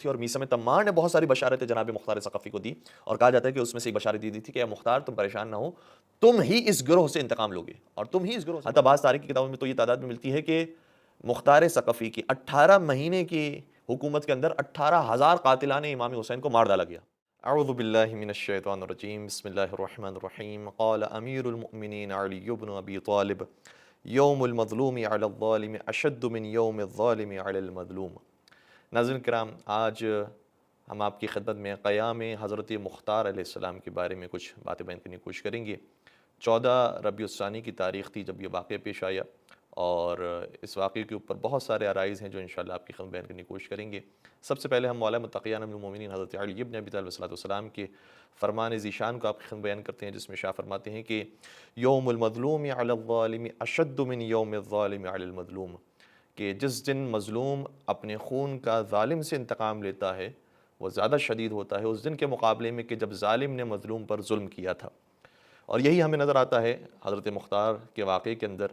تھی اور میثم تمار نے بہت ساری بشارتیں جناب مختار ثقفی کو دی، اور کہا جاتا ہے کہ اس میں سے ایک بشارت دی تھی کہ اے مختار تم پریشان نہ ہو، تم ہی اس گروہ سے انتقام لوگے اور تم ہی اس گروہ سے، حتیٰ بعض تاریخ کی کتابوں میں تو یہ تعداد میں ملتی ہے کہ مختار ثقفی کی 18 مہینے کی حکومت کے اندر 18,000 قاتلان امام حسین کو مار ڈالا گیا۔ اعوذ باللہ من الشیطان الرجیم، بسم اللہ الرحمن الرحیم۔ قال امیر المؤمنین علی بن ابی طالب یوم المظلوم علی الظالم اشد من یوم الظالم علی المظلوم۔ ناظرین کرام، آج ہم آپ کی خدمت میں قیام حضرت مختار علیہ السلام کے بارے میں کچھ باتیں بیان کرنے کی کوشش کریں گے۔ 14 ربیع الثانی کی تاریخ تھی جب یہ واقعہ پیش آیا، اور اس واقعے کے اوپر بہت سارے عرائض ہیں جو انشاءاللہ آپ کی خدمت بیان کرنے کی کوشش کریں گے۔ سب سے پہلے ہم مولا متقیان امیر المومنین حضرت علی بن ابی طالب علیہ السلام کے فرمان ذیشان کو آپ کی خدمت بیان کرتے ہیں، جس میں شاہ فرماتے ہیں کہ یوم المظلوم علی الظالم اشد من یوم الظالم علی المظلوم، کہ جس دن مظلوم اپنے خون کا ظالم سے انتقام لیتا ہے وہ زیادہ شدید ہوتا ہے اس دن کے مقابلے میں کہ جب ظالم نے مظلوم پر ظلم کیا تھا۔ اور یہی ہمیں نظر آتا ہے حضرت مختار کے واقعے کے اندر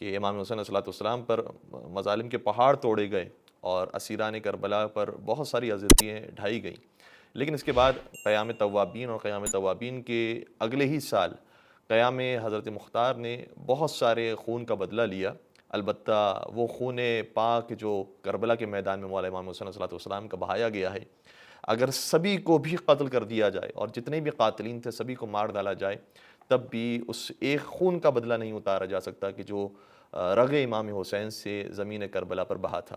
کہ امام حسین علیہ السلام پر مظالم کے پہاڑ توڑے گئے اور اسیران کربلا پر بہت ساری اذیتیں ڈھائی گئیں، لیکن اس کے بعد قیام توابین اور قیام توابین کے اگلے ہی سال قیام حضرت مختار نے بہت سارے خون کا بدلہ لیا۔ البتہ وہ خون پاک جو کربلا کے میدان میں مولا امام حسین علیہ السلام کا بہایا گیا ہے، اگر سبھی کو بھی قتل کر دیا جائے اور جتنے بھی قاتلین تھے سبھی کو مار ڈالا جائے، تب بھی اس ایک خون کا بدلہ نہیں اتارا جا سکتا کہ جو رگ امام حسین سے زمین کربلا پر بہا تھا،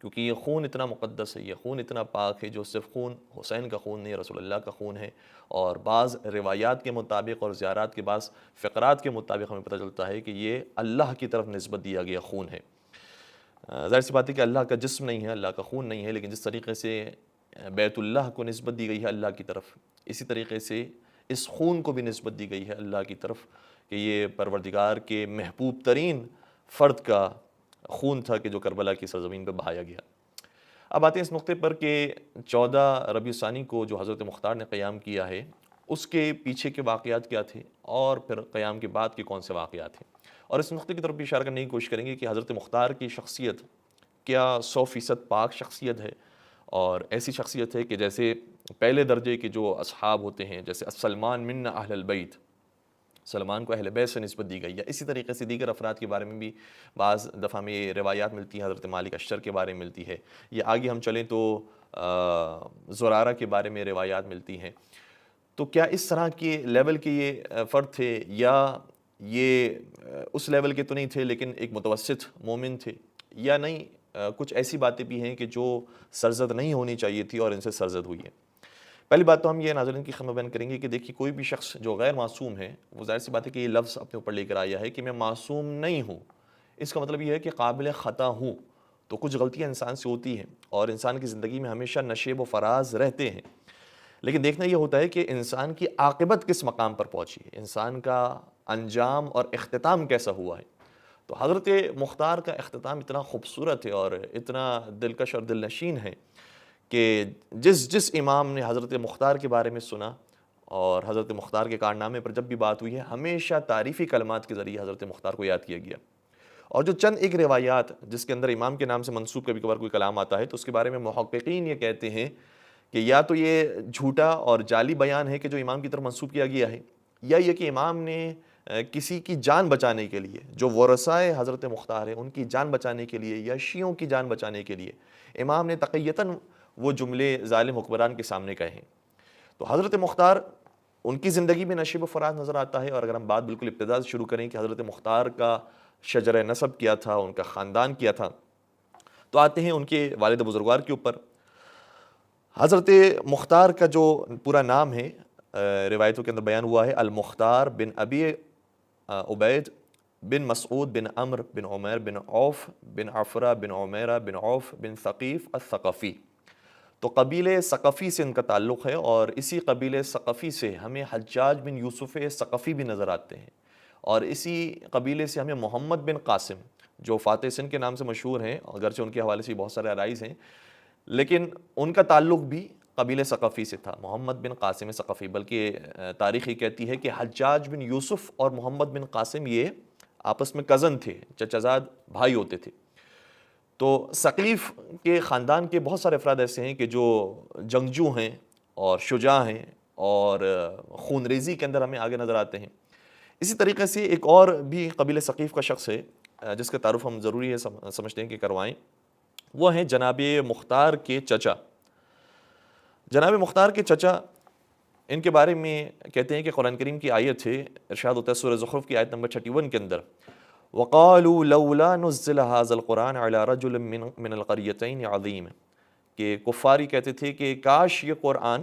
کیونکہ یہ خون اتنا مقدس ہے، یہ خون اتنا پاک ہے، جو صرف خون حسین کا خون نہیں، رسول اللہ کا خون ہے۔ اور بعض روایات کے مطابق اور زیارات کے بعض فقرات کے مطابق ہمیں پتہ چلتا ہے کہ یہ اللہ کی طرف نسبت دیا گیا خون ہے۔ ظاہر سی بات ہے کہ اللہ کا جسم نہیں ہے، اللہ کا خون نہیں ہے، لیکن جس طریقے سے بیت اللہ کو نسبت دی گئی ہے اللہ کی طرف، اسی طریقے سے اس خون کو بھی نسبت دی گئی ہے اللہ کی طرف کہ یہ پروردگار کے محبوب ترین فرد کا خون تھا کہ جو کربلا کی سرزمین پہ بہایا گیا۔ اب آتے ہیں اس نقطے پر کہ 14 ربیع ثانی کو جو حضرت مختار نے قیام کیا ہے اس کے پیچھے کے واقعات کیا تھے، اور پھر قیام کے بعد کے کون سے واقعات ہیں، اور اس نقطے کی طرف بھی اشارہ کرنے کی کوشش کریں گے کہ حضرت مختار کی شخصیت کیا 100% پاک شخصیت ہے، اور ایسی شخصیت ہے کہ جیسے پہلے درجے کے جو اصحاب ہوتے ہیں، جیسے سلمان منا اہل البیت، سلمان کو اہل بیت سے نسبت دی گئی ہے، اسی طریقے سے دیگر افراد کے بارے میں بھی بعض دفعہ میں یہ روایات ملتی ہیں، حضرت مالک اشتر کے بارے میں ملتی ہے، یا آگے ہم چلیں تو زرارہ کے بارے میں روایات ملتی ہیں۔ تو کیا اس طرح کے لیول کے یہ فرد تھے، یا یہ اس لیول کے تو نہیں تھے لیکن ایک متوسط مومن تھے، یا نہیں کچھ ایسی باتیں بھی ہیں کہ جو سرزد نہیں ہونی چاہیے تھی اور ان سے سرزد ہوئی ہے۔ پہلی بات تو ہم یہ ناظرین کی خدمت بیان کریں گے کہ دیکھیے کوئی بھی شخص جو غیر معصوم ہے وہ ظاہر سی بات ہے کہ یہ لفظ اپنے اوپر لے کر آیا ہے کہ میں معصوم نہیں ہوں، اس کا مطلب یہ ہے کہ قابل خطا ہوں، تو کچھ غلطیاں انسان سے ہوتی ہیں اور انسان کی زندگی میں ہمیشہ نشیب و فراز رہتے ہیں، لیکن دیکھنا یہ ہوتا ہے کہ انسان کی عاقبت کس مقام پر پہنچی ہے، انسان کا انجام اور اختتام کیسا ہوا ہے۔ تو حضرت مختار کا اختتام اتنا خوبصورت ہے اور اتنا دلکش اور دل نشین ہے کہ جس امام نے حضرت مختار کے بارے میں سنا اور حضرت مختار کے کارنامے پر جب بھی بات ہوئی ہے، ہمیشہ تعریفی کلمات کے ذریعے حضرت مختار کو یاد کیا گیا۔ اور جو چند ایک روایات جس کے اندر امام کے نام سے منسوب کبھی کبھار کوئی کلام آتا ہے تو اس کے بارے میں محققین یہ کہتے ہیں کہ یا تو یہ جھوٹا اور جعلی بیان ہے کہ جو امام کی طرف منسوب کیا گیا ہے، یا یہ کہ امام نے کسی کی جان بچانے کے لیے، جو ورثائے حضرت مختار ہیں ان کی جان بچانے کے لیے یا شیعوں کی جان بچانے کے لیے امام نے تقیتاً وہ جملے ظالم حکمران کے سامنے کہے ہیں۔ تو حضرت مختار ان کی زندگی میں نشیب و فراز نظر آتا ہے، اور اگر ہم بات بالکل ابتدا سے شروع کریں کہ حضرت مختار کا شجرہ نسب کیا تھا، ان کا خاندان کیا تھا، تو آتے ہیں ان کے والد بزرگوار کے اوپر۔ حضرت مختار کا جو پورا نام ہے روایتوں کے اندر بیان ہوا ہے المختار بن ابی عبید بن مسعود بن عمر بن عمیر بن عوف بن عفرہ بن عمیرہ بن عوف بن ثقیف الثقفی۔ تو قبیلے ثقفی سے ان کا تعلق ہے، اور اسی قبیلے ثقفی سے ہمیں حجاج بن یوسف ثقفی بھی نظر آتے ہیں، اور اسی قبیلے سے ہمیں محمد بن قاسم جو فاتح سندھ کے نام سے مشہور ہیں، اگرچہ ان کے حوالے سے بہت سارے عرائض ہیں لیکن ان کا تعلق بھی قبیلے ثقفی سے تھا، محمد بن قاسم ثقفی، بلکہ تاریخ یہ کہتی ہے کہ حجاج بن یوسف اور محمد بن قاسم یہ آپس میں کزن تھے، چچا زاد بھائی ہوتے تھے۔ تو ثقیف کے خاندان کے بہت سارے افراد ایسے ہیں کہ جو جنگجو ہیں اور شجاع ہیں اور خون ریزی کے اندر ہمیں آگے نظر آتے ہیں۔ اسی طریقے سے ایک اور بھی قبیلہ ثقیف کا شخص ہے جس کا تعارف ہم ضروری ہے سمجھتے ہیں کہ کروائیں، وہ ہیں جناب مختار کے چچا۔ جناب مختار کے چچا، ان کے بارے میں کہتے ہیں کہ قرآن کریم کی آیت ہے، ارشاد ہوتا ہے سورہ زخرف کی آیت نمبر 31 کے اندر، وَقَالُوا لَوْلَا نُزِّلَ هَذَا الْقُرْآنُ عَلَى رَجُلٍ مِّنَ الْقَرْيَتَيْنِ عَظِيمٍ، کہ کفاری کہتے تھے کہ کاش یہ قرآن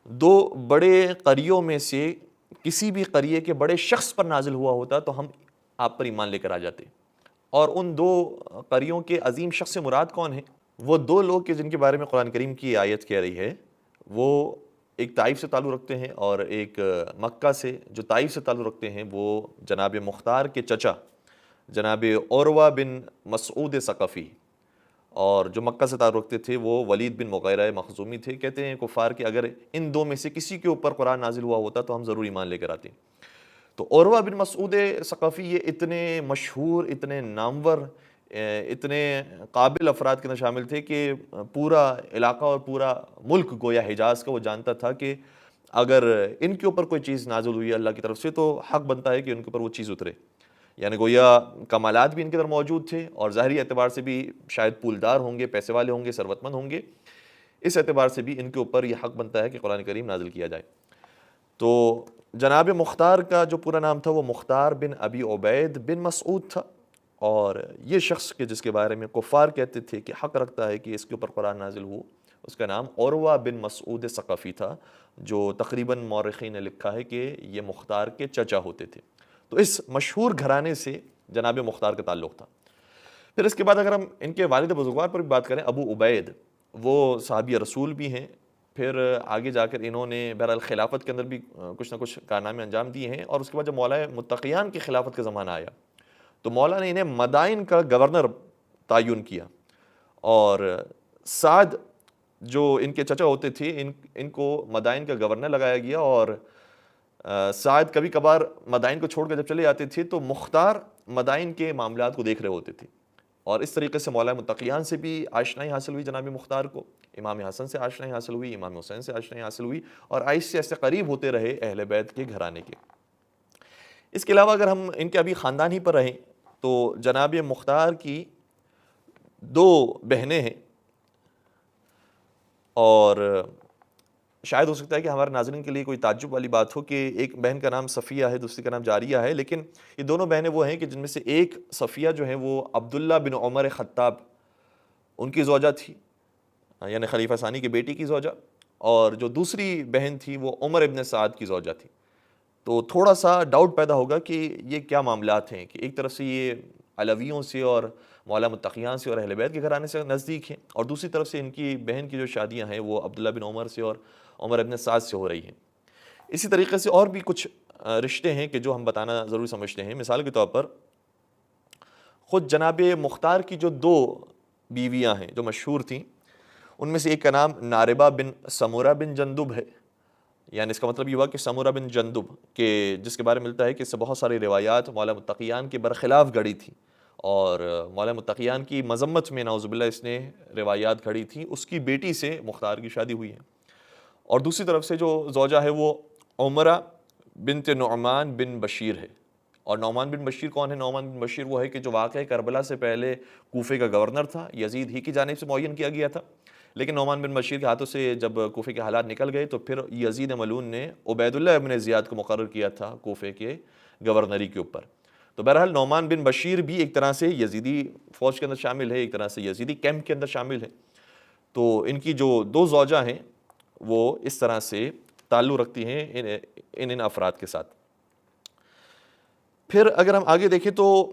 دو بڑے قریوں میں سے کسی بھی قریے کے بڑے شخص پر نازل ہوا ہوتا تو ہم آپ پر ایمان لے کر آ جاتے۔ اور ان دو قریوں کے عظیم شخص سے مراد کون ہیں؟ وہ دو لوگ کہ جن کے بارے میں قرآن کریم کی آیت کہہ رہی ہے، وہ ایک طائف سے تعلق رکھتے ہیں اور ایک مکہ سے جو طائف سے تعلق رکھتے ہیں، وہ جناب مختار کے چچا جناب عروہ بن مسعود ثقفی، اور جو مکہ سے تعلق رکھتے تھے وہ ولید بن مغیرہ مخزومی تھے۔ کہتے ہیں کفار کہ اگر ان دو میں سے کسی کے اوپر قرآن نازل ہوا ہوتا تو ہم ضرور ایمان لے کر آتے۔ تو عروہ بن مسعود ثقفی یہ اتنے مشہور، اتنے نامور، اتنے قابل افراد کے اندر شامل تھے کہ پورا علاقہ اور پورا ملک گویا حجاز کا وہ جانتا تھا کہ اگر ان کے اوپر کوئی چیز نازل ہوئی ہے اللہ کی طرف سے تو حق بنتا ہے کہ ان کے اوپر وہ چیز اترے۔ یعنی گویا کمالات بھی ان کے اندر موجود تھے اور ظاہری اعتبار سے بھی شاید پولدار ہوں گے، پیسے والے ہوں گے، ثروت مند ہوں گے، اس اعتبار سے بھی ان کے اوپر یہ حق بنتا ہے کہ قرآن کریم نازل کیا جائے۔ تو جناب مختار کا جو پورا نام تھا وہ مختار بن ابی عبید بن مسعود تھا، اور یہ شخص کے جس کے بارے میں کفار کہتے تھے کہ حق رکھتا ہے کہ اس کے اوپر قرآن نازل ہو، اس کا نام عروہ بن مسعود ثقفی تھا، جو تقریباً مورخین نے لکھا ہے کہ یہ مختار کے چچا ہوتے تھے۔ تو اس مشہور گھرانے سے جناب مختار کا تعلق تھا۔ پھر اس کے بعد اگر ہم ان کے والد بزرگوار پر بھی بات کریں، ابو عبید، وہ صحابی رسول بھی ہیں، پھر آگے جا کر انہوں نے بہرحال خلافت کے اندر بھی کچھ نہ کچھ کارنامے انجام دیے ہیں، اور اس کے بعد جب مولا متقیان کی خلافت کا زمانہ آیا تو مولا نے انہیں مدائن کا گورنر تعین کیا، اور سعد جو ان کے چچا ہوتے تھے ان کو مدائن کا گورنر لگایا گیا، اور سعد کبھی کبھار مدائن کو چھوڑ کر جب چلے جاتے تھے تو مختار مدائن کے معاملات کو دیکھ رہے ہوتے تھے، اور اس طریقے سے مولا متقیان سے بھی آشنائی حاصل ہوئی جناب مختار کو، امام حسن سے آشنائی حاصل ہوئی، امام حسین سے آشنائی حاصل ہوئی، اور آہستہ آہستہ قریب ہوتے رہے اہل بیت کے گھرانے کے۔ اس کے علاوہ اگر ہم ان کے ابھی خاندان ہی پر رہیں تو جناب مختار کی دو بہنیں ہیں، اور شاید ہو سکتا ہے کہ ہمارے ناظرین کے لیے کوئی تعجب والی بات ہو کہ ایک بہن کا نام صفیہ ہے، دوسری کا نام جاریہ ہے، لیکن یہ دونوں بہنیں وہ ہیں کہ جن میں سے ایک صفیہ جو ہیں وہ عبداللہ بن عمر خطاب ان کی زوجہ تھی، یعنی خلیفہ ثانی کی بیٹی کی زوجہ، اور جو دوسری بہن تھی وہ عمر ابن سعد کی زوجہ تھی۔ تو تھوڑا سا ڈاؤٹ پیدا ہوگا کہ یہ کیا معاملات ہیں کہ ایک طرف سے یہ علویوں سے اور مولا متقیان سے اور اہل بیت کے گھرانے سے نزدیک ہیں، اور دوسری طرف سے ان کی بہن کی جو شادیاں ہیں وہ عبداللہ بن عمر سے اور عمر ابن سعد سے ہو رہی ہیں۔ اسی طریقے سے اور بھی کچھ رشتے ہیں کہ جو ہم بتانا ضروری سمجھتے ہیں۔ مثال کے طور پر خود جناب مختار کی جو دو بیویاں ہیں جو مشہور تھیں، ان میں سے ایک کا نام ناربہ بن سمورہ بن جندب ہے، یعنی اس کا مطلب یہ ہوا کہ سمورہ بن جندب کہ جس کے بارے میں ملتا ہے کہ اس سے بہت ساری روایات مولا متقیان کے برخلاف گھڑی تھی، اور مولا متقیان کی مذمت میں نعوذ باللہ اس نے روایات گھڑی تھیں، اس کی بیٹی سے مختار کی شادی ہوئی ہے۔ اور دوسری طرف سے جو زوجہ ہے وہ عمرہ بنت نعمان بن بشیر ہے۔ اور نعمان بن بشیر کون ہے؟ نعمان بن بشیر وہ ہے کہ جو واقعہ کربلا سے پہلے کوفے کا گورنر تھا، یزید ہی کی جانب سے معین کیا گیا تھا، لیکن نعمان بن بشیر کے ہاتھوں سے جب کوفے کے حالات نکل گئے تو پھر یزید ملعون نے عبید اللہ ابن زیاد کو مقرر کیا تھا کوفے کے گورنری کے اوپر۔ تو بہرحال نعمان بن بشیر بھی ایک طرح سے یزیدی فوج کے اندر شامل ہے، ایک طرح سے یزیدی کیمپ کے اندر شامل ہے۔ تو ان کی جو دو زوجہ ہیں وہ اس طرح سے تعلق رکھتی ہیں ان افراد کے ساتھ۔ پھر اگر ہم آگے دیکھیں تو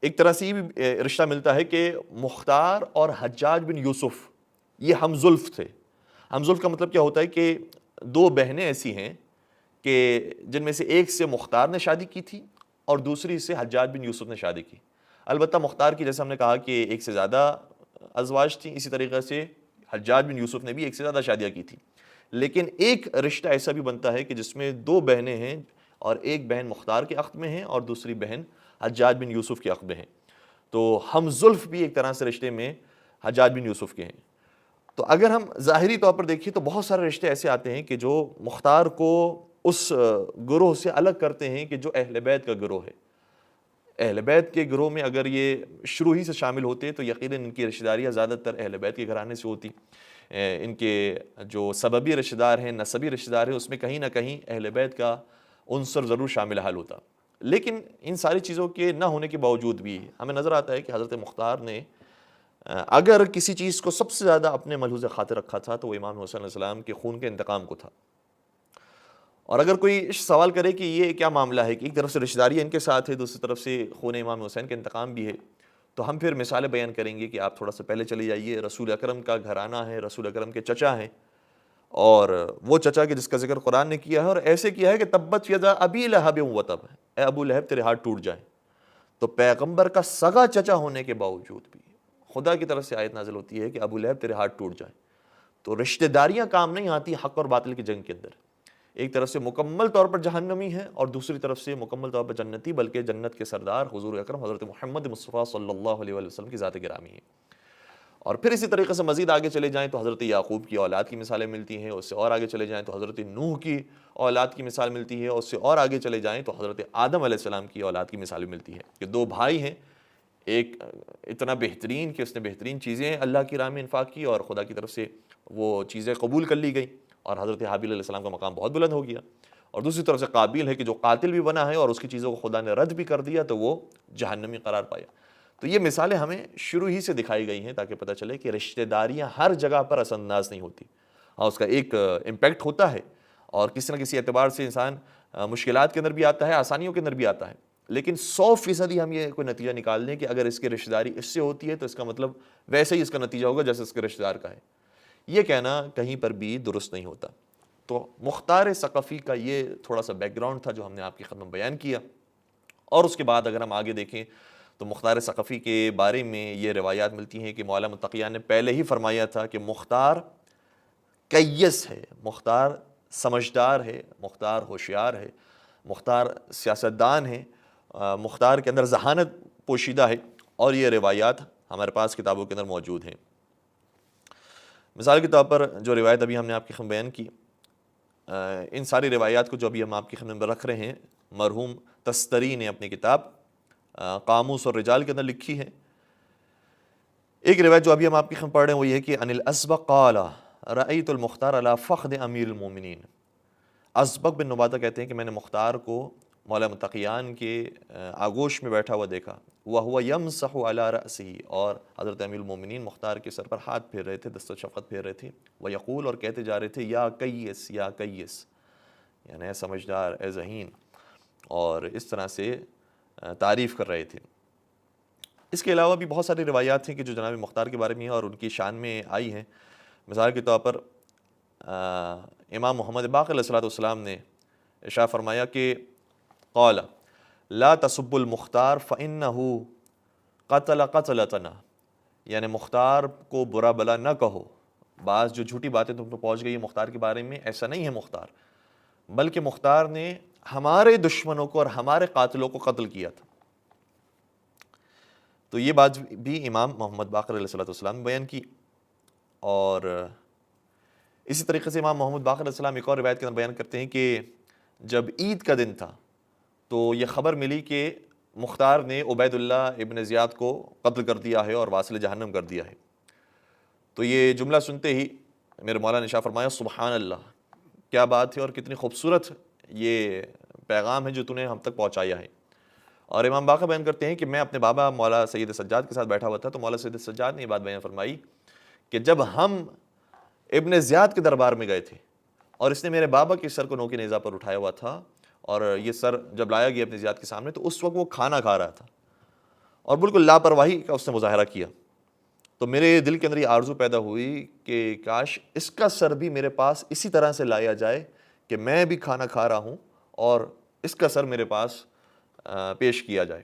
ایک طرح سے یہ بھی رشتہ ملتا ہے کہ مختار اور حجاج بن یوسف یہ ہم زلف تھے۔ ہم زلف کا مطلب کیا ہوتا ہے کہ دو بہنیں ایسی ہیں کہ جن میں سے ایک سے مختار نے شادی کی تھی اور دوسری سے حجاج بن یوسف نے شادی کی۔ البتہ مختار کی جیسے ہم نے کہا کہ ایک سے زیادہ ازواج تھیں، اسی طریقے سے حجاج بن یوسف نے بھی ایک سے زیادہ شادیاں کی تھی، لیکن ایک رشتہ ایسا بھی بنتا ہے کہ جس میں دو بہنیں ہیں اور ایک بہن مختار کے عقد میں ہیں اور دوسری بہن حجاج بن یوسف کے عقد میں ہیں۔ تو ہم زلف بھی ایک طرح سے رشتے میں حجاج بن یوسف کے ہیں۔ تو اگر ہم ظاہری طور پر دیکھیں تو بہت سارے رشتے ایسے آتے ہیں کہ جو مختار کو اس گروہ سے الگ کرتے ہیں کہ جو اہل بیت کا گروہ ہے۔ اہل بیت کے گروہ میں اگر یہ شروع ہی سے شامل ہوتے تو یقیناً ان کی رشتہ داریاں زیادہ تر اہل بیت کے گھرانے سے ہوتی۔ ان کے جو سببی رشتہ دار ہیں، نسبی رشتہ دار ہیں، اس میں کہیں نہ کہیں اہل بیت کا عنصر ضرور شامل حال ہوتا۔ لیکن ان ساری چیزوں کے نہ ہونے کے باوجود بھی ہمیں نظر آتا ہے کہ حضرت مختار نے اگر کسی چیز کو سب سے زیادہ اپنے ملحوظ خاطر رکھا تھا تو وہ امام حسین علیہ السلام کے خون کے انتقام کو تھا۔ اور اگر کوئی سوال کرے کہ یہ کیا معاملہ ہے کہ ایک طرف سے رشتہ داری ان کے ساتھ ہے، دوسری طرف سے خون امام حسین کے انتقام بھی ہے، تو ہم پھر مثالیں بیان کریں گے کہ آپ تھوڑا سا پہلے چلے جائیے۔ رسول اکرم کا گھرانہ ہے، رسول اکرم کے چچا ہیں، اور وہ چچا کے جس کا ذکر قرآن نے کیا ہے، اور ایسے کیا ہے کہ تبت یدا ابی لہب وتب، اے ابو لہب تیرے ہاتھ ٹوٹ جائیں۔ تو پیغمبر کا سگا چچا ہونے کے باوجود بھی خدا کی طرف سے آیت نازل ہوتی ہے کہ ابو لہب تیرے ہاتھ ٹوٹ جائیں۔ تو رشتہ داریاں کام نہیں آتی حق اور باطل کی جنگ کے اندر۔ ایک طرف سے مکمل طور پر جہنمی ہے اور دوسری طرف سے مکمل طور پر جنتی، بلکہ جنت کے سردار حضور اکرم حضرت محمد مصطفیٰ صلی اللہ علیہ وسلم کی ذات گرامی ہے۔ اور پھر اسی طریقے سے مزید آگے چلے جائیں تو حضرت یعقوب کی اولاد کی مثالیں ملتی ہیں، اس سے اور آگے چلے جائیں تو حضرت نوح کی اولاد کی مثال ملتی ہے، اس سے اور آگے چلے جائیں تو حضرت آدم علیہ السلام کی اولاد کی مثال ملتی ہے کہ دو بھائی ہیں، ایک اتنا بہترین کہ اس نے بہترین چیزیں اللہ کی راہ میں انفاق کی اور خدا کی طرف سے وہ چیزیں قبول کر لی گئیں، اور حضرت حابیل علیہ السلام کا مقام بہت بلند ہو گیا۔ اور دوسری طرف سے قابیل ہے کہ جو قاتل بھی بنا ہے اور اس کی چیزوں کو خدا نے رد بھی کر دیا تو وہ جہنمی قرار پایا۔ تو یہ مثالیں ہمیں شروع ہی سے دکھائی گئی ہیں تاکہ پتہ چلے کہ رشتہ داریاں ہر جگہ پر اثر انداز نہیں ہوتی۔ ہاں، اس کا ایک امپیکٹ ہوتا ہے اور کسی نہ کسی اعتبار سے انسان مشکلات کے اندر بھی آتا ہے، آسانیوں کے اندر بھی آتا ہے، لیکن 100% ہم یہ کوئی نتیجہ نکال دیں کہ اگر اس کی رشتہ داری اس سے ہوتی ہے تو اس کا مطلب ویسے ہی اس کا نتیجہ ہوگا جیسے اس کے رشتہ دار کا ہے، یہ کہنا کہیں پر بھی درست نہیں ہوتا۔ تو مختار ثقفی کا یہ تھوڑا سا بیک گراؤنڈ تھا جو ہم نے آپ کی خدمت میں بیان کیا۔ اور اس کے بعد اگر ہم آگے دیکھیں تو مختار ثقفی کے بارے میں یہ روایات ملتی ہیں کہ مولا متقیان نے پہلے ہی فرمایا تھا کہ مختار کیس ہے، مختار سمجھدار ہے، مختار ہوشیار ہے، مختار سیاستدان ہے، مختار کے اندر ذہانت پوشیدہ ہے، اور یہ روایات ہمارے پاس کتابوں کے اندر موجود ہیں۔ مثال کے طور پر جو روایت ابھی ہم نے آپ کی خدمت میں بیان کی، ان ساری روایات کو جو ابھی ہم آپ کی خدمت میں رکھ رہے ہیں مرحوم تستری نے اپنی کتاب قاموس اور رجال کے اندر لکھی ہے۔ ایک روایت جو ابھی ہم آپ کی خدمت پڑھ رہے ہیں وہ یہ ہے کہ ان الاسبق قال رأیت المختار علی فخذ امیر المومنین۔ اسبق بن نباتہ کہتے ہیں کہ میں نے مختار کو مولا متقیان کے آغوش میں بیٹھا ہوا دیکھا، وَهُوَ يَمْسَحُ عَلَى رَأْسِهِ، اور حضرت امیر المومنین مختار کے سر پر ہاتھ پھیر رہے تھے، دست شفقت پھیر رہے تھے، وَيَقُول، اور کہتے جا رہے تھے یا کیس یا کیس، یعنی اے سمجھدار، اے ذہین، اور اس طرح سے تعریف کر رہے تھے۔ اس کے علاوہ بھی بہت ساری روایات ہیں کہ جو جناب مختار کے بارے میں ہیں اور ان کی شان میں آئی ہیں۔ مثال کے طور پر امام محمد باقر علیہ السلام نے ارشاد فرمایا کہ قال لا تسب المختار فإنه قتل قتلتنا، یعنی مختار کو برا بلا نہ کہو، بعض جو جھوٹی باتیں تم کو پہنچ گئی مختار کے بارے میں، ایسا نہیں ہے مختار، بلکہ مختار نے ہمارے دشمنوں کو اور ہمارے قاتلوں کو قتل کیا تھا۔ تو یہ بات بھی امام محمد باقر علیہ السلام نے بیان کی۔ اور اسی طریقے سے امام محمد باقر علیہ السلام ایک اور روایت کے اندر بیان کرتے ہیں کہ جب عید کا دن تھا تو یہ خبر ملی کہ مختار نے عبید اللہ ابن زیاد کو قتل کر دیا ہے اور واصل جہنم کر دیا ہے۔ تو یہ جملہ سنتے ہی میرے مولا نے ارشاد فرمایا سبحان اللہ، کیا بات ہے اور کتنی خوبصورت یہ پیغام ہے جو تو نے ہم تک پہنچایا ہے۔ اور امام باقر بیان کرتے ہیں کہ میں اپنے بابا مولا سید سجاد کے ساتھ بیٹھا ہوا تھا تو مولا سید سجاد نے یہ بات بیان فرمائی کہ جب ہم ابن زیاد کے دربار میں گئے تھے اور اس نے میرے بابا کے سر کو نوکے نیزہ پر اٹھایا ہوا تھا، اور یہ سر جب لایا گیا ابن زیاد کے سامنے تو اس وقت وہ کھانا کھا رہا تھا اور بالکل لاپرواہی کا اس نے مظاہرہ کیا، تو میرے دل کے اندر یہ آرزو پیدا ہوئی کہ کاش اس کا سر بھی میرے پاس اسی طرح سے لایا جائے کہ میں بھی کھانا کھا رہا ہوں اور اس کا سر میرے پاس پیش کیا جائے۔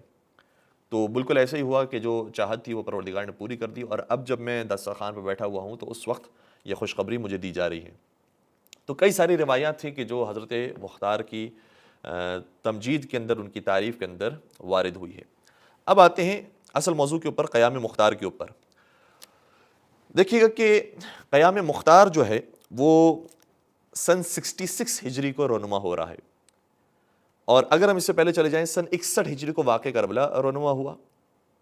تو بالکل ایسے ہی ہوا کہ جو چاہت تھی وہ پروردگار نے پوری کر دی، اور اب جب میں دسترخوان پہ بیٹھا ہوا ہوں تو اس وقت یہ خوشخبری مجھے دی جا رہی ہے۔ تو کئی ساری روایات تھیں کہ جو حضرت مختار کی تمجید کے اندر، ان کی تعریف کے اندر وارد ہوئی ہے۔ اب آتے ہیں اصل موضوع کے اوپر، قیام مختار کے اوپر دیکھیے گا کہ قیام مختار جو ہے وہ سن 66 ہجری کو رونما ہو رہا ہے، اور اگر ہم اس سے پہلے چلے جائیں سن 61 ہجری کو واقع کربلا رونما ہوا۔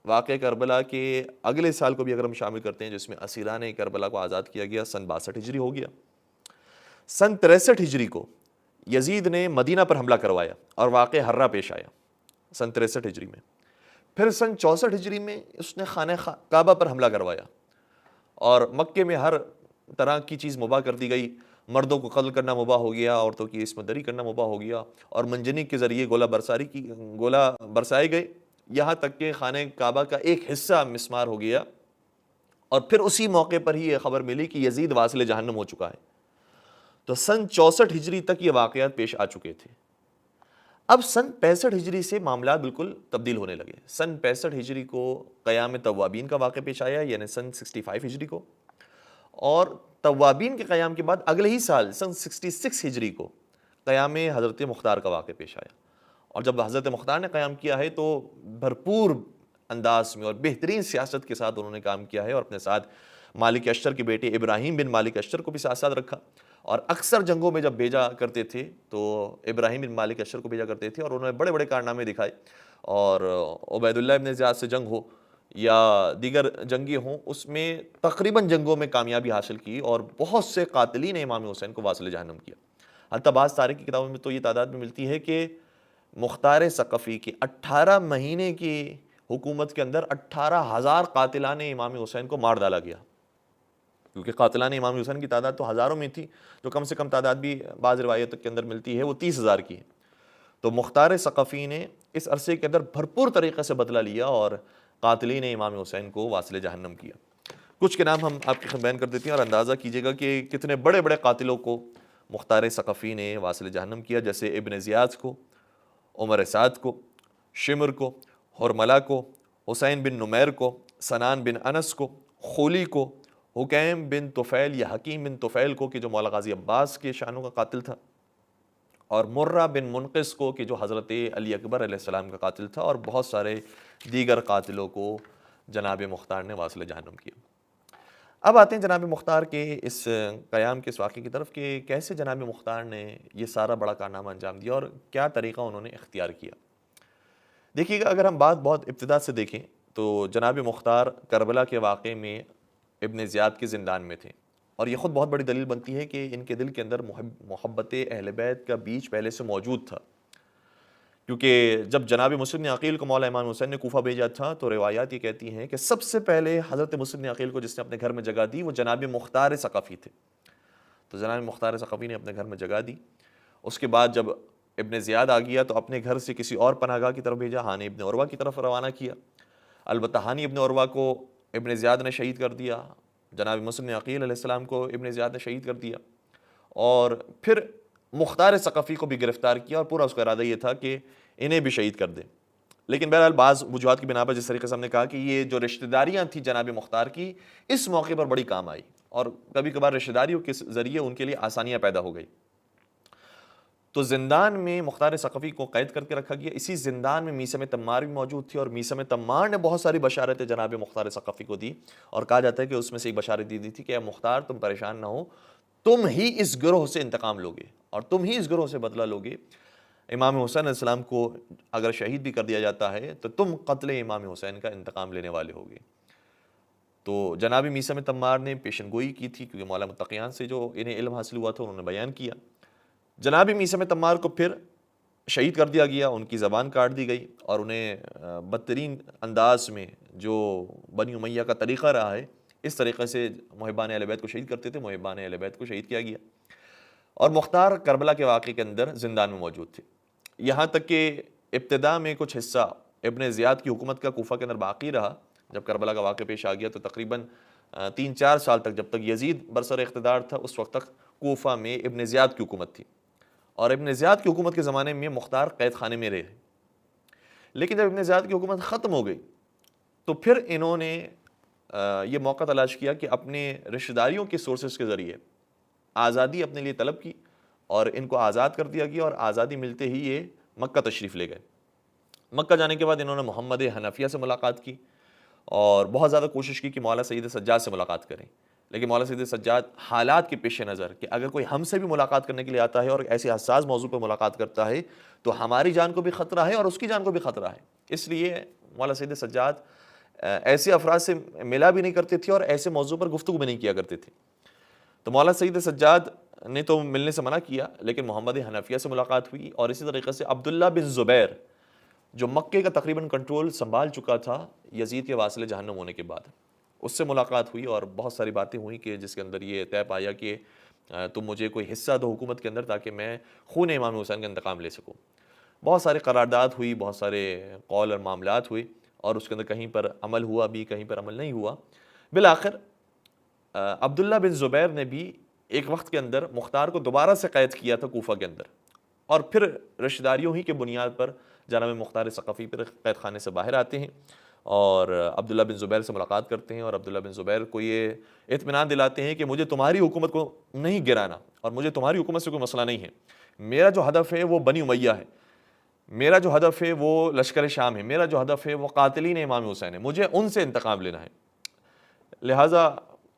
واقع کربلا کے اگلے سال کو بھی اگر ہم شامل کرتے ہیں جس میں اسیران کربلا کو آزاد کیا گیا، سن 62 ہجری ہو گیا۔ سن 63 ہجری کو یزید نے مدینہ پر حملہ کروایا اور واقع ہرہ پیش آیا سن 63 ہجری میں۔ پھر سن 64 ہجری میں اس نے خانہ کعبہ پر حملہ کروایا، اور مکے میں ہر طرح کی چیز مباح کر دی گئی، مردوں کو قتل کرنا مباح ہو گیا، عورتوں کی عصمت دری کرنا مباح ہو گیا، اور منجنیق کے ذریعے گولہ برسائے گئے، یہاں تک کہ خانہ کعبہ کا ایک حصہ مسمار ہو گیا۔ اور پھر اسی موقع پر ہی یہ خبر ملی کہ یزید واصل جہنم ہو چکا ہے۔ تو سن 64 ہجری تک یہ واقعات پیش آ چکے تھے۔ اب سن 65 ہجری سے معاملات بالکل تبدیل ہونے لگے۔ سن 65 ہجری کو قیام توابین کا واقعہ پیش آیا، یعنی سن 65 ہجری کو، اور توابین کے قیام کے بعد اگلے ہی سال سن 66 ہجری کو قیام حضرت مختار کا واقعہ پیش آیا۔ اور جب حضرت مختار نے قیام کیا ہے تو بھرپور انداز میں اور بہترین سیاست کے ساتھ انہوں نے کام کیا ہے، اور اپنے ساتھ مالک اشتر کے بیٹے ابراہیم بن مالک اشتر کو بھی ساتھ ساتھ رکھا، اور اکثر جنگوں میں جب بھیجا کرتے تھے تو ابراہیم بن مالک اشتر کو بھیجا کرتے تھے، اور انہوں نے بڑے بڑے کارنامے دکھائے، اور عبید اللہ ابن زیاد سے جنگ ہو یا دیگر جنگی ہوں، اس میں تقریباً جنگوں میں کامیابی حاصل کی، اور بہت سے قاتلین امام حسین کو واصل جہنم کیا۔ حتیٰ بعض تاریخ کی کتابوں میں تو یہ تعداد میں ملتی ہے کہ مختار ثقفی کی 18 مہینے کی حکومت کے اندر 18,000 قاتلان امام حسین کو مار ڈالا گیا، کیونکہ قاتلان امام حسین کی تعداد تو ہزاروں میں تھی، جو کم سے کم تعداد بھی بعض روایتوں کے اندر ملتی ہے وہ 30,000 کی ہے۔ تو مختار ثقفی نے اس عرصے کے اندر بھرپور طریقے سے بدلہ لیا اور قاتلین امام حسین کو واصل جہنم کیا۔ کچھ کے نام ہم آپ کی بیان کر دیتے ہیں، اور اندازہ کیجئے گا کہ کتنے بڑے بڑے قاتلوں کو مختار ثقفی نے واصل جہنم کیا، جیسے ابن زیاد کو، عمر سعد کو، شمر کو، حرملہ کو، حسین بن نمیر کو، سنان بن انس کو، خولی کو، حکیم بن طفیل یا حکیم بن طفیل کو کہ جو مولا غازی عباس کے شانوں کا قاتل تھا، اور مرہ بن منقذ کو کہ جو حضرت علی اکبر علیہ السلام کا قاتل تھا، اور بہت سارے دیگر قاتلوں کو جناب مختار نے واصل جہنم کیا۔ اب آتے ہیں جناب مختار کے اس قیام کے اس واقعے کی طرف کہ کیسے جناب مختار نے یہ سارا بڑا کارنامہ انجام دیا اور کیا طریقہ انہوں نے اختیار کیا۔ دیکھیے گا، اگر ہم بات بہت ابتدا سے دیکھیں تو جناب مختار کربلا کے واقعے میں ابن زیاد کے زندان میں تھے، اور یہ خود بہت بڑی دلیل بنتی ہے کہ ان کے دل کے اندر محبت اہل بیت کا بیج پہلے سے موجود تھا، کیونکہ جب جناب مسلم بن عقیل کو مولا امام حسین نے کوفہ بھیجا تھا تو روایات یہ کہتی ہیں کہ سب سے پہلے حضرت مسلم بن عقیل کو جس نے اپنے گھر میں جگہ دی وہ جناب مختار ثقفی تھے۔ تو جناب مختار ثقفی نے اپنے گھر میں جگہ دی۔ اس کے بعد جب ابن زیاد آ گیا تو اپنے گھر سے کسی اور پناہ گاہ کی طرف بھیجا، ہانی ابن عروہ کی طرف روانہ کیا۔ البتہ ہانی ابن عروہ کو ابن زیاد نے شہید کر دیا، جناب مسلم بن عقیل علیہ السلام کو ابن زیاد نے شہید کر دیا، اور پھر مختار ثقفی کو بھی گرفتار کیا، اور پورا اس کا ارادہ یہ تھا کہ انہیں بھی شہید کر دے۔ لیکن بہرحال بعض وجوہات کی بنا پر، جس طریقے سے ہم نے کہا کہ یہ جو رشتہ داریاں تھیں جناب مختار کی، اس موقع پر بڑی کام آئی، اور کبھی کبھار رشتہ داریوں کے ذریعے ان کے لیے آسانیاں پیدا ہو گئی۔ تو زندان میں مختار ثقفی کو قید کر کے رکھا گیا۔ اسی زندان میں میثم تمار بھی موجود تھی، اور میثم تمار نے بہت ساری بشارتیں جناب مختار ثقفی کو دی، اور کہا جاتا ہے کہ اس میں سے ایک بشارت دی تھی کہ اے مختار، تم پریشان نہ ہو، تم ہی اس گروہ سے انتقام لوگے اور تم ہی اس گروہ سے بدلہ لوگے۔ امام حسین علیہ السلام کو اگر شہید بھی کر دیا جاتا ہے تو تم قتل امام حسین کا انتقام لینے والے ہوگے۔ تو جناب میثم تمار نے پیشن گوئی کی تھی، کیونکہ مولا متقیان سے جو انہیں علم حاصل ہوا تھا انہوں نے بیان کیا۔ جناب میثم تمار کو پھر شہید کر دیا گیا، ان کی زبان کاٹ دی گئی، اور انہیں بدترین انداز میں جو بنی امیہ کا طریقہ رہا ہے اس طریقے سے محبان اہل بیت کو شہید کرتے تھے، محبان اہل بیت کو شہید کیا گیا۔ اور مختار کربلا کے واقعے کے اندر زندان میں موجود تھے، یہاں تک کہ ابتدا میں کچھ حصہ ابن زیاد کی حکومت کا کوفہ کے اندر باقی رہا۔ جب کربلا کا واقعہ پیش آ گیا تو تقریباً 3-4 سال تک، جب تک یزید برسر اقتدار تھا، اس وقت تک کوفہ میں ابن زیاد کی حکومت تھی، اور ابن زیاد کی حکومت کے زمانے میں مختار قید خانے میں رہے۔ لیکن جب ابن زیاد کی حکومت ختم ہو گئی تو پھر انہوں نے یہ موقع تلاش کیا کہ اپنے رشتہ داریوں کے سورسز کے ذریعے آزادی اپنے لیے طلب کی، اور ان کو آزاد کر دیا گیا، اور آزادی ملتے ہی یہ مکہ تشریف لے گئے۔ مکہ جانے کے بعد انہوں نے محمد حنفیہ سے ملاقات کی، اور بہت زیادہ کوشش کی کہ مولانا سید سجاد سے ملاقات کریں، لیکن مولانا سید سجاد حالات کے پیش نظر کہ اگر کوئی ہم سے بھی ملاقات کرنے کے لیے آتا ہے اور ایسے حساس موضوع پر ملاقات کرتا ہے تو ہماری جان کو بھی خطرہ ہے اور اس کی جان کو بھی خطرہ ہے، اس لیے مولانا سید سجاد ایسے افراد سے ملا بھی نہیں کرتے تھے اور ایسے موضوع پر گفتگو بھی نہیں کیا کرتے تھے۔ تو مولانا سید سجاد نے تو ملنے سے منع کیا، لیکن محمد حنفیہ سے ملاقات ہوئی، اور اسی طریقے سے عبداللہ بن زبیر جو مکے کا تقریباً کنٹرول سنبھال چکا تھا یزید کے واصل جہنم ہونے کے بعد، اس سے ملاقات ہوئی اور بہت ساری باتیں ہوئیں کہ جس کے اندر یہ طے پایا کہ تم مجھے کوئی حصہ دو حکومت کے اندر تاکہ میں خون امام حسین کا انتقام لے سکوں۔ بہت ساری قرارداد ہوئی، بہت سارے قول اور معاملات ہوئے، اور اس کے اندر کہیں پر عمل ہوا بھی، کہیں پر عمل نہیں ہوا۔ بالآخر عبداللہ بن زبیر نے بھی ایک وقت کے اندر مختار کو دوبارہ سے قید کیا تھا کوفہ کے اندر، اور پھر رشتہ داریوں ہی کے بنیاد پر جناب مختار ثقفی پھر قید خانے سے باہر آتے ہیں اور عبداللہ بن زبیر سے ملاقات کرتے ہیں، اور عبداللہ بن زبیر کو یہ اطمینان دلاتے ہیں کہ مجھے تمہاری حکومت کو نہیں گرانا اور مجھے تمہاری حکومت سے کوئی مسئلہ نہیں ہے، میرا جو ہدف ہے وہ بنی امیہ ہے، میرا جو ہدف ہے وہ لشکر شام ہے، میرا جو ہدف ہے وہ قاتلین امام حسین ہے، مجھے ان سے انتقام لینا ہے۔ لہٰذا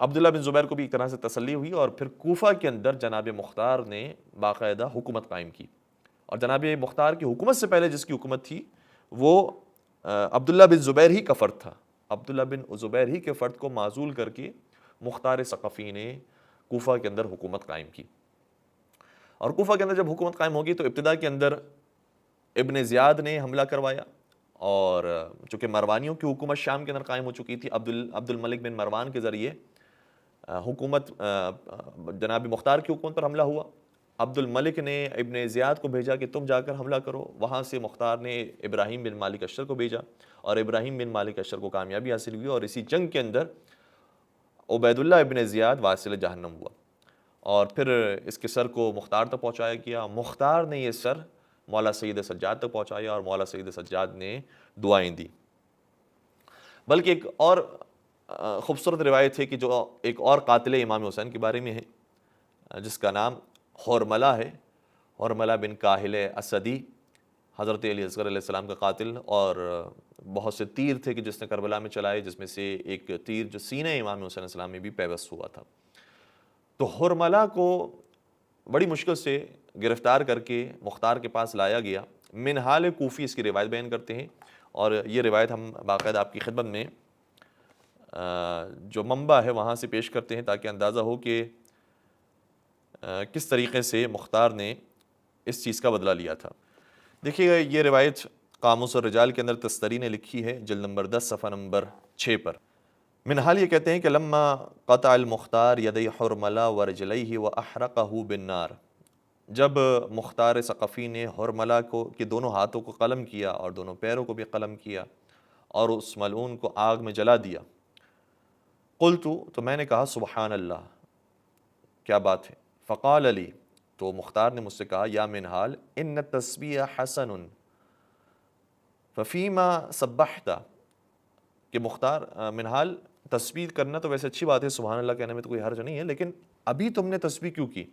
عبداللہ بن زبیر کو بھی ایک طرح سے تسلی ہوئی، اور پھر کوفہ کے اندر جناب مختار نے باقاعدہ حکومت قائم کی، اور جناب مختار کی حکومت سے پہلے جس کی حکومت تھی وہ عبداللہ بن زبیر ہی کا فرد تھا۔ عبداللہ بن زبیر ہی کے فرد کو معزول کر کے مختار ثقفی نے کوفہ کے اندر حکومت قائم کی، اور کوفہ کے اندر جب حکومت قائم ہوگی تو ابتدا کے اندر ابن زیاد نے حملہ کروایا، اور چونکہ مروانیوں کی حکومت شام کے اندر قائم ہو چکی تھی، عبد الملک بن مروان کے ذریعے حکومت جناب مختار کی حکومت پر حملہ ہوا۔ عبد الملک نے ابن زیاد کو بھیجا کہ تم جا کر حملہ کرو، وہاں سے مختار نے ابراہیم بن مالک اشتر کو بھیجا، اور ابراہیم بن مالک اشتر کو کامیابی حاصل ہوئی، اور اسی جنگ کے اندر عبید اللہ ابن زیاد واصل جہنم ہوا، اور پھر اس کے سر کو مختار تک پہنچایا گیا۔ مختار نے یہ سر مولا سید سجاد تک پہنچایا، اور مولا سید سجاد نے دعائیں دی۔ بلکہ ایک اور خوبصورت روایت ہے کہ جو ایک اور قاتل امام حسین کے بارے میں ہے، جس کا نام حرملہ ہے، حرملہ بن کاہل اسدی، حضرت علی اصغر علیہ السلام کا قاتل، اور بہت سے تیر تھے کہ جس نے کربلا میں چلائے، جس میں سے ایک تیر جو سینہ امام حسین علیہ السلام میں بھی پیوست ہوا تھا۔ تو حرملہ کو بڑی مشکل سے گرفتار کر کے مختار کے پاس لایا گیا۔ منہال کوفی اس کی روایت بیان کرتے ہیں، اور یہ روایت ہم باقاعدہ آپ کی خدمت میں جو منبع ہے وہاں سے پیش کرتے ہیں تاکہ اندازہ ہو کہ کس طریقے سے مختار نے اس چیز کا بدلہ لیا تھا۔ دیکھیے گا یہ روایت قاموس الرجال کے اندر تستری نے لکھی ہے، جلد نمبر 10 صفحہ نمبر 6 پر۔ منہال یہ کہتے ہیں کہ لما قطع المختار یدی حرملہ ورجلیہ واحرقہ بالنار، جب مختار ثقفی نے حرملہ کو کے دونوں ہاتھوں کو قلم کیا اور دونوں پیروں کو بھی قلم کیا اور اس ملعون کو آگ میں جلا دیا، قلت تو میں نے کہا سبحان اللہ، کیا بات ہے، فقال علی تو مختار نے مجھ سے کہا یا منہال ان التسبیح حسن ففیما سبحت، کہ مختار منہال تسبیح کرنا تو ویسے اچھی بات ہے، سبحان اللہ کہنے میں تو کوئی حرج نہیں ہے، لیکن ابھی تم نے تسبیح کیوں کی؟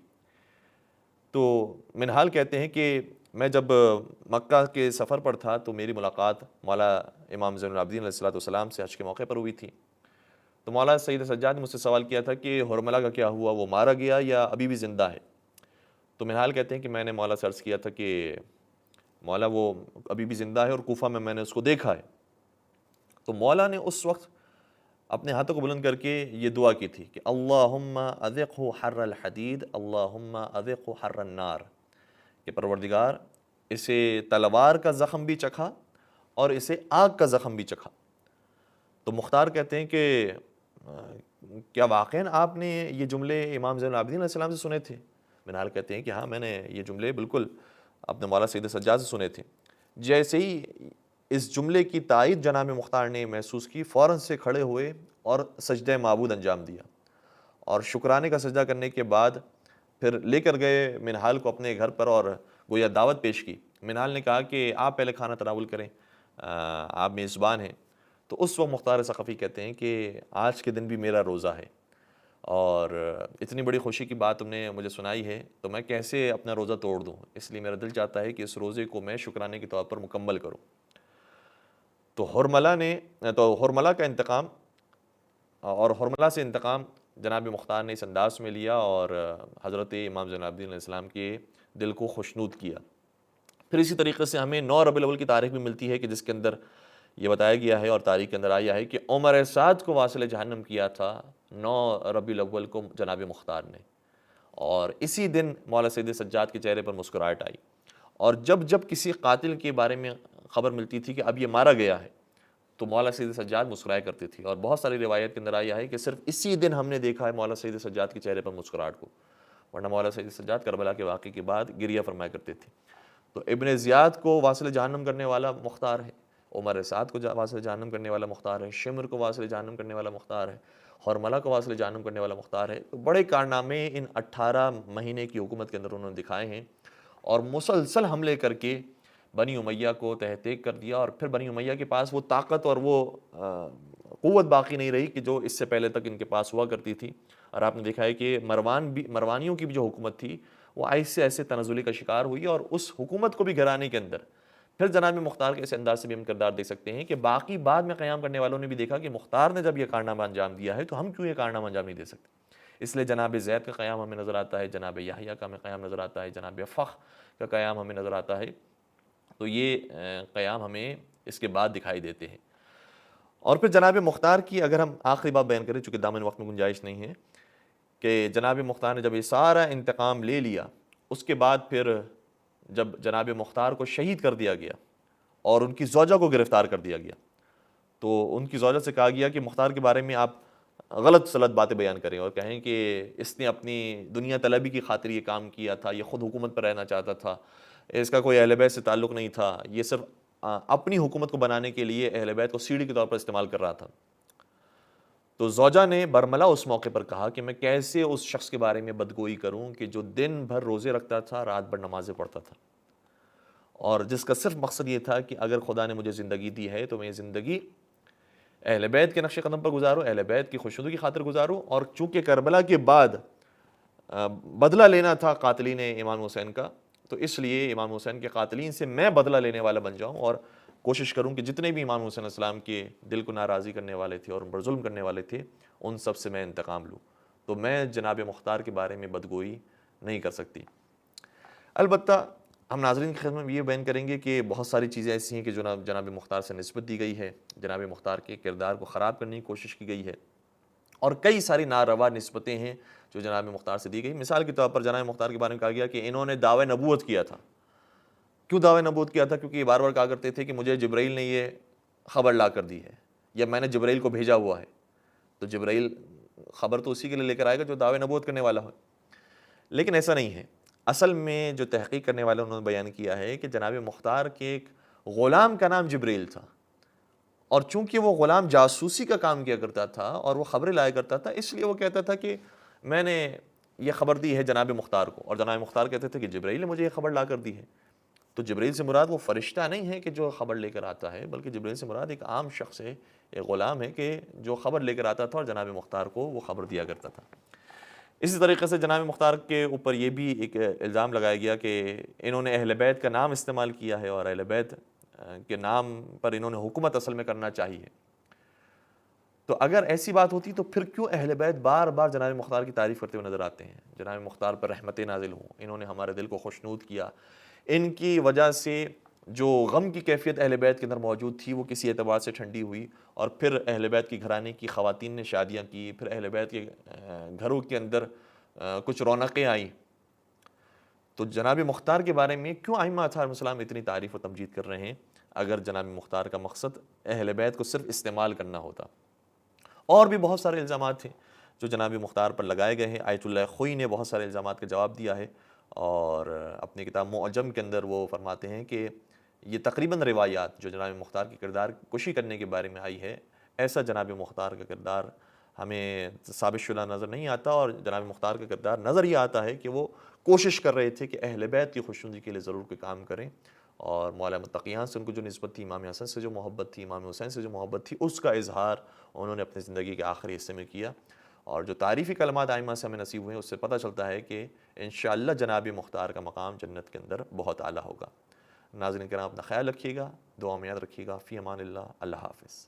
تو منہال کہتے ہیں کہ میں جب مکہ کے سفر پر تھا تو میری ملاقات مولا امام زین العابدین علیہ السلام سے حج کے موقع پر ہوئی تھی، تو مولا سید سجاد نے مجھ سے سوال کیا تھا کہ حرملہ کا کیا ہوا، وہ مارا گیا یا ابھی بھی زندہ ہے؟ تو منہال کہتے ہیں کہ میں نے مولا سے عرض کیا تھا کہ مولا وہ ابھی بھی زندہ ہے اور کوفہ میں نے اس کو دیکھا ہے۔ تو مولا نے اس وقت اپنے ہاتھوں کو بلند کر کے یہ دعا کی تھی کہ اللہم اذقہ حر الحدید اللہم اذقہ حر النار، کہ پروردگار اسے تلوار کا زخم بھی چکھا اور اسے آگ کا زخم بھی چکھا۔ تو مختار کہتے ہیں کہ کیا واقعاً آپ نے یہ جملے امام زین العابدین علیہ السلام سے سنے تھے؟ منہال کہتے ہیں کہ ہاں میں نے یہ جملے بالکل اپنے مولا سید سجاد سے سنے تھے۔ جیسے ہی اس جملے کی تائید جناب مختار نے محسوس کی، فوراً سے کھڑے ہوئے اور سجدہ معبود انجام دیا، اور شکرانے کا سجدہ کرنے کے بعد پھر لے کر گئے منہال کو اپنے گھر پر اور گویا دعوت پیش کی۔ منہال نے کہا کہ آپ پہلے کھانا تناول کریں، آپ میزبان ہیں۔ تو اس وقت مختار ثقفی کہتے ہیں کہ آج کے دن بھی میرا روزہ ہے، اور اتنی بڑی خوشی کی بات تم نے مجھے سنائی ہے تو میں کیسے اپنا روزہ توڑ دوں، اس لیے میرا دل چاہتا ہے کہ اس روزے کو میں شکرانے کے طور پر مکمل کروں۔ تو حرملہ کا انتقام اور حرملہ سے انتقام جناب مختار نے اس انداز میں لیا اور حضرت امام زین العابدین علیہ السلام کے دل کو خوشنود کیا۔ پھر اسی طریقے سے ہمیں 9 ربیع الاول کی تاریخ بھی ملتی ہے کہ جس کے اندر یہ بتایا گیا ہے اور تاریخ کے اندر آیا ہے کہ عمر سعد کو واصل جہنم کیا تھا 9 ربیع الاول کو جناب مختار نے، اور اسی دن مولا سید سجاد کے چہرے پر مسکراہٹ آئی۔ اور جب جب کسی قاتل کے بارے میں خبر ملتی تھی کہ اب یہ مارا گیا ہے تو مولا سید سجاد مسکرایا کرتی تھی، اور بہت ساری روایت کے اندر آیا ہے کہ صرف اسی دن ہم نے دیکھا ہے مولا سید سجاد کے چہرے پر مسکراہٹ کو، ورنہ مولا سید سجاد کربلا کے واقعے کے بعد گریہ فرمایا کرتے تھے۔ تو ابن زیاد کو واصل جہنم کرنے والا مختار ہے، عمر سعد کو واصل جہنم کرنے والا مختار ہے، شمر کو واصل جہنم کرنے والا مختار ہے، حرملہ کو واصل جہنم کرنے والا مختار ہے۔ تو بڑے کارنامے ان 18 مہینے کی حکومت کے اندر انہوں نے دکھائے ہیں، اور مسلسل حملے کر کے بنی امیہ کو تحت کر دیا، اور پھر بنی امیہ کے پاس وہ طاقت اور وہ قوت باقی نہیں رہی کہ جو اس سے پہلے تک ان کے پاس ہوا کرتی تھی۔ اور آپ نے دیکھا ہے کہ مروانیوں کی بھی جو حکومت تھی وہ ایسے ایسے تنزلی کا شکار ہوئی، اور اس حکومت کو بھی گرانے کے اندر پھر جناب مختار کے اس انداز سے بھی ہم کردار دیکھ سکتے ہیں کہ باقی بعد میں قیام کرنے والوں نے بھی دیکھا کہ مختار نے جب یہ کارنامہ انجام دیا ہے تو ہم کیوں یہ کارنامہ انجام نہیں دے سکتے۔ اس لیے جناب زید کا قیام ہمیں نظر آتا ہے، جناب یحییٰ کا ہمیں قیام نظر آتا ہے، جناب فخر کا قیام ہمیں نظر آتا ہے۔ تو یہ قیام ہمیں اس کے بعد دکھائی دیتے ہیں۔ اور پھر جناب مختار کی اگر ہم آخری بات بیان کریں، چونکہ دامن وقت میں گنجائش نہیں ہے، کہ جناب مختار نے جب یہ سارا انتقام لے لیا، اس کے بعد پھر جب جناب مختار کو شہید کر دیا گیا اور ان کی زوجہ کو گرفتار کر دیا گیا، تو ان کی زوجہ سے کہا گیا کہ مختار کے بارے میں آپ غلط سلط باتیں بیان کریں اور کہیں کہ اس نے اپنی دنیا طلبی کی خاطر یہ کام کیا تھا، یہ خود حکومت پر رہنا چاہتا تھا، اس کا کوئی اہل بیت سے تعلق نہیں تھا، یہ صرف اپنی حکومت کو بنانے کے لیے اہل بیت کو سیڑھی کے طور پر استعمال کر رہا تھا۔ تو زوجہ نے برملا اس موقع پر کہا کہ میں کیسے اس شخص کے بارے میں بدگوئی کروں کہ جو دن بھر روزے رکھتا تھا، رات بھر نمازیں پڑھتا تھا، اور جس کا صرف مقصد یہ تھا کہ اگر خدا نے مجھے زندگی دی ہے تو میں یہ زندگی اہل بیت کے نقش قدم پر گزاروں، اہل بیت کی خوشنودی کی خاطر گزاروں، اور چونکہ کربلا کے بعد بدلہ لینا تھا قاتلین امام حسین کا، تو اس لیے امام حسین کے قاتلین سے میں بدلہ لینے والا بن جاؤں اور کوشش کروں کہ جتنے بھی امام حسین علیہ السلام کے دل کو ناراضی کرنے والے تھے اور ان پر ظلم کرنے والے تھے ان سب سے میں انتقام لوں۔ تو میں جناب مختار کے بارے میں بدگوئی نہیں کر سکتی۔ البتہ ہم ناظرین کی خدمت میں یہ بیان کریں گے کہ بہت ساری چیزیں ایسی ہیں کہ جناب مختار سے نسبت دی گئی ہے، جناب مختار کے کردار کو خراب کرنے کی کوشش کی گئی ہے، اور کئی ساری ناروا نسبتیں ہیں جو جناب مختار سے دی گئی۔ مثال کے طور پر جناب مختار کے بارے میں کہا گیا کہ انہوں نے دعوی نبوت کیا تھا۔ کیوں دعوی نبوت کیا تھا؟ کیونکہ یہ بار بار کہا کرتے تھے کہ مجھے جبرائیل نے یہ خبر لا کر دی ہے، یا میں نے جبرائیل کو بھیجا ہوا ہے۔ تو جبرائیل خبر تو اسی کے لیے لے کر آئے گا جو دعوی نبوت کرنے والا ہو، لیکن ایسا نہیں ہے۔ اصل میں جو تحقیق کرنے والے انہوں نے بیان کیا ہے کہ جناب مختار کے ایک غلام کا نام جبرائیل تھا، اور چونکہ وہ غلام جاسوسی کا کام کیا کرتا تھا اور وہ خبریں لایا کرتا تھا، اس لیے وہ کہتا تھا کہ میں نے یہ خبر دی ہے جناب مختار کو، اور جناب مختار کہتے تھے کہ جبرائیل نے مجھے یہ خبر لا کر دی ہے۔ تو جبرائیل سے مراد وہ فرشتہ نہیں ہے کہ جو خبر لے کر آتا ہے، بلکہ جبرائیل سے مراد ایک عام شخص ہے، ایک غلام ہے کہ جو خبر لے کر آتا تھا اور جناب مختار کو وہ خبر دیا کرتا تھا۔ اسی طریقے سے جناب مختار کے اوپر یہ بھی ایک الزام لگایا گیا کہ انہوں نے اہل بیت کا نام استعمال کیا ہے، اور اہل بیت کے نام پر انہوں نے حکومت اصل میں کرنا چاہیے۔ تو اگر ایسی بات ہوتی تو پھر کیوں اہل بیت بار بار جناب مختار کی تعریف کرتے ہوئے نظر آتے ہیں؟ جناب مختار پر رحمتیں نازل ہوں، انہوں نے ہمارے دل کو خوشنود کیا، ان کی وجہ سے جو غم کی کیفیت اہل بیت کے اندر موجود تھی وہ کسی اعتبار سے ٹھنڈی ہوئی، اور پھر اہل بیت کی گھرانے کی خواتین نے شادیاں کی، پھر اہل بیت کے گھروں کے اندر کچھ رونقیں آئیں۔ تو جناب مختار کے بارے میں کیوں ائمہ اطہار السلام اتنی تعریف و تمجید کر رہے ہیں اگر جناب مختار کا مقصد اہل بیت کو صرف استعمال کرنا ہوتا؟ اور بھی بہت سارے الزامات ہیں جو جناب مختار پر لگائے گئے ہیں۔ آیت اللہ خوئی نے بہت سارے الزامات کا جواب دیا ہے، اور اپنی کتاب معجم کے اندر وہ فرماتے ہیں کہ یہ تقریباً روایات جو جناب مختار کی کردار کشی کرنے کے بارے میں آئی ہے، ایسا جناب مختار کا کردار ہمیں ثابت شدہ نظر نہیں آتا، اور جناب مختار کا کردار نظر یہ آتا ہے کہ وہ کوشش کر رہے تھے کہ اہل بیت کی خوشنودی کے لیے ضرور کوئی کام کریں، اور مولا متقیان سے ان کو جو نسبت تھی، امام حسن سے جو محبت تھی، امام حسین سے جو محبت تھی، اس کا اظہار انہوں نے اپنی زندگی کے آخری حصے میں کیا۔ اور جو تعریفی کلمات ائمہ سے ہمیں نصیب ہوئے ہیں اس سے پتہ چلتا ہے کہ انشاءاللہ جناب مختار کا مقام جنت کے اندر بہت اعلیٰ ہوگا۔ ناظرین کرام اپنا خیال رکھیے گا، دعا میں یاد رکھیے گا، فی امان اللہ، اللہ حافظ.